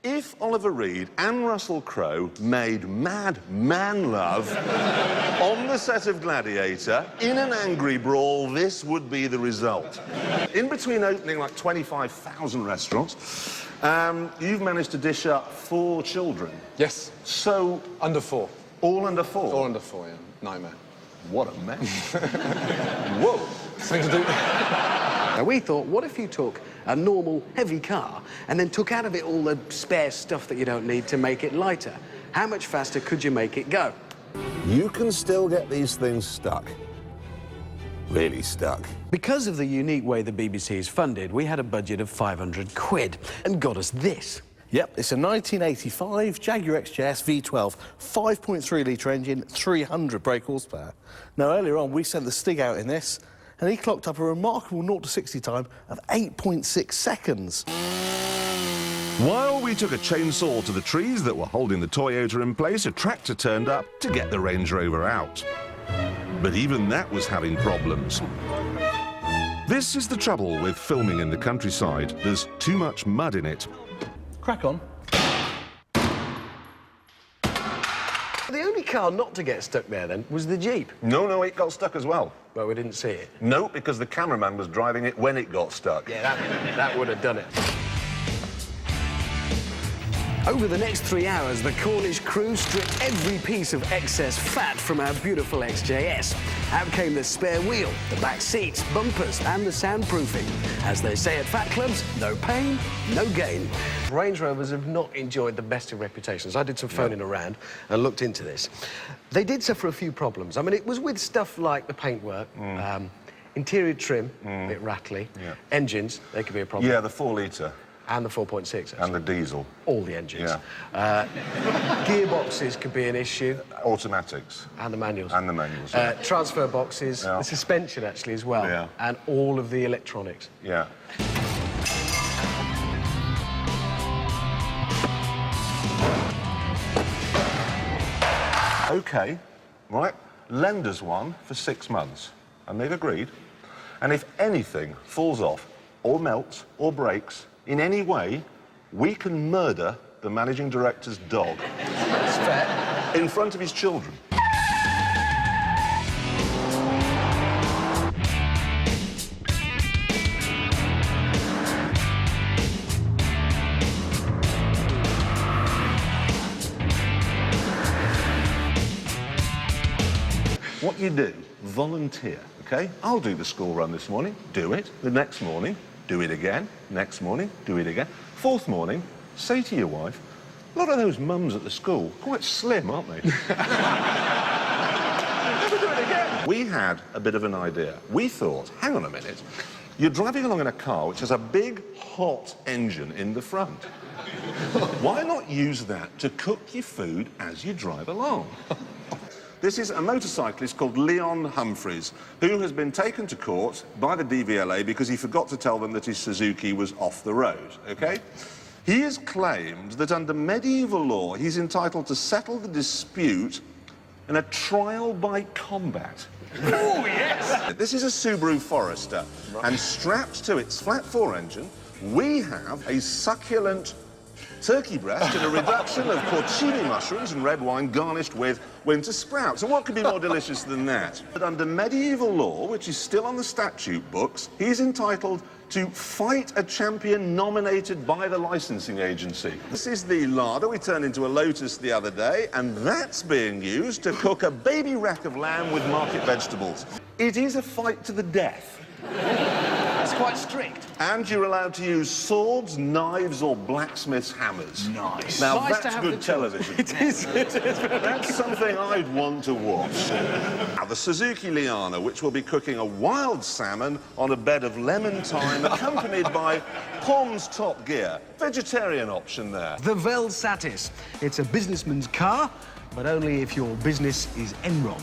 If Oliver Reed and Russell Crowe made mad man love on the set of Gladiator in an angry brawl, this would be the result. In between opening like 25,000 restaurants, you've managed to dish up 4 children. Yes. So... Under 4. All under 4? All under 4, yeah. Nightmare. What a mess. Whoa. Something to do... Now, we thought, what if you took a normal, heavy car and then took out of it all the spare stuff that you don't need to make it lighter? How much faster could you make it go? You can still get these things stuck. Really stuck. Because of the unique way the BBC is funded, we had a budget of 500 quid and got us this. Yep, it's a 1985 Jaguar XJS V12, 5.3-litre engine, 300 brake horsepower. Now, earlier on, we sent the Stig out in this, and he clocked up a remarkable 0 to 60 time of 8.6 seconds. While we took a chainsaw to the trees that were holding the Toyota in place, a tractor turned up to get the Range Rover out. But even that was having problems. This is the trouble with filming in the countryside. There's too much mud in it. Crack on. The only car not to get stuck there, then, was the Jeep. No, it got stuck as well. But we didn't see it. No, because the cameraman was driving it when it got stuck. Yeah, that would have done it. Over the next 3 hours, the Cornish crew stripped every piece of excess fat from our beautiful XJS. Out came the spare wheel, the back seats, bumpers, and the soundproofing. As they say at fat clubs, no pain, no gain. Range Rovers have not enjoyed the best of reputations. I did some phoning around and looked into this. They did suffer a few problems. I mean, it was with stuff like the paintwork, interior trim, a bit rattly, engines, they could be a problem. Yeah, the 4-litre. And the 4.6, actually. And the diesel. All the engines. Yeah. Gearboxes could be an issue. Automatics. And the manuals. And the manuals, yeah. Transfer boxes, the suspension, actually, as well. Yeah. And all of the electronics. Yeah. OK, right, lend us one for 6 months. And they've agreed. And if anything falls off, or melts, or breaks, in any way, we can murder the managing director's dog. That's fair. In front of his children. What you do, volunteer, OK? I'll do the school run this morning, do it. The next morning, do it again. Next morning, do it again. 4th morning, say to your wife, a lot of those mums at the school, quite slim, aren't they? Never do it again. We had a bit of an idea. We thought, hang on a minute, you're driving along in a car which has a big, hot engine in the front. Why not use that to cook your food as you drive along? This is a motorcyclist called Leon Humphreys, who has been taken to court by the DVLA because he forgot to tell them that his Suzuki was off the road, OK? He has claimed that under medieval law, he's entitled to settle the dispute in a trial by combat. Oh, yes! This is a Subaru Forester, and strapped to its flat 4 engine, we have a succulent turkey breast and a reduction of porcini mushrooms and red wine garnished with winter sprouts. And what could be more delicious than that? But under medieval law, which is still on the statute books, he's entitled to fight a champion nominated by the licensing agency. This is the larder we turned into a Lotus the other day, and that's being used to cook a baby rack of lamb with market vegetables. It is a fight to the death. That's quite strict. And you're allowed to use swords, knives, or blacksmith's hammers. Nice. Now, Nice to that's have good the choice. television. It is. That's something I'd want to watch. Now, the Suzuki Liana, which will be cooking a wild salmon on a bed of lemon thyme, accompanied by Pom's Top Gear. Vegetarian option there. The Velsatis. It's a businessman's car, but only if your business is Enron.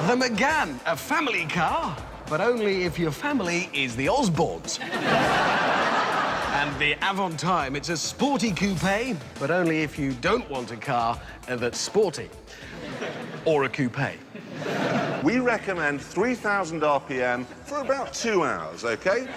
The Megane, a family car, but only if your family is the Osbornes. And the Avantime, it's a sporty coupe, but only if you don't want a car that's sporty. Or a coupe. We recommend 3,000 RPM for about 2 hours, OK?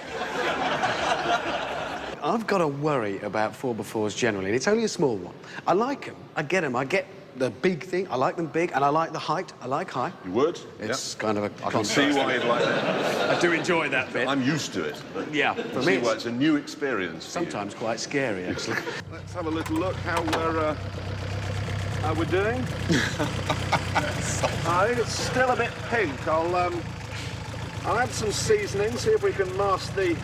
I've got a worry about 4x4s generally, and it's only a small one. I like them, I get them, I get the big thing, I like them big, and I like the height, I like high. You would? It's kind of a I can see why you'd like that. I do enjoy that bit. I'm used to it. But Yeah, for see me why it's a new experience. for you. sometimes quite scary, actually. Let's have a little look how we're doing. I think it's still a bit pink. I'll add some seasoning, see if we can mask the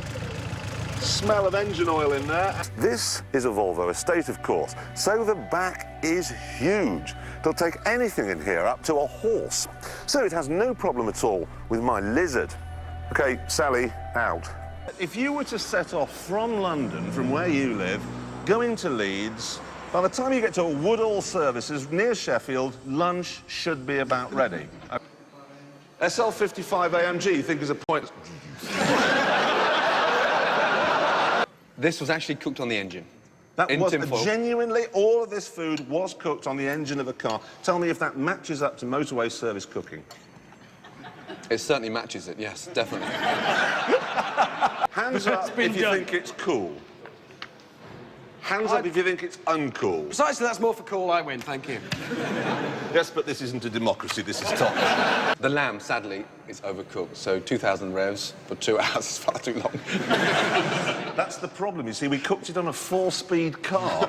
smell of engine oil in there. This is a Volvo Estate, of course, so the back is huge. It'll take anything in here up to a horse. So it has no problem at all with my Lizard. OK, Sally, out. If you were to set off from London, from where you live, going to Leeds, by the time you get to Woodall Services near Sheffield, lunch should be about ready. SL55 AMG, you think is a point? This was actually cooked on the engine. That in was tinfoil. genuinely, all of this food was cooked on the engine of a car. Tell me if that matches up to motorway service cooking. It certainly matches it, yes, definitely. Hands up if you think it's cool. Hands up if you think it's uncool. Precisely, that's more for cool, I win, thank you. Yes, but this isn't a democracy, this is top. The lamb, sadly, is overcooked, so 2,000 revs for 2 hours is far too long. That's the problem, you see, we cooked it on a 4-speed car.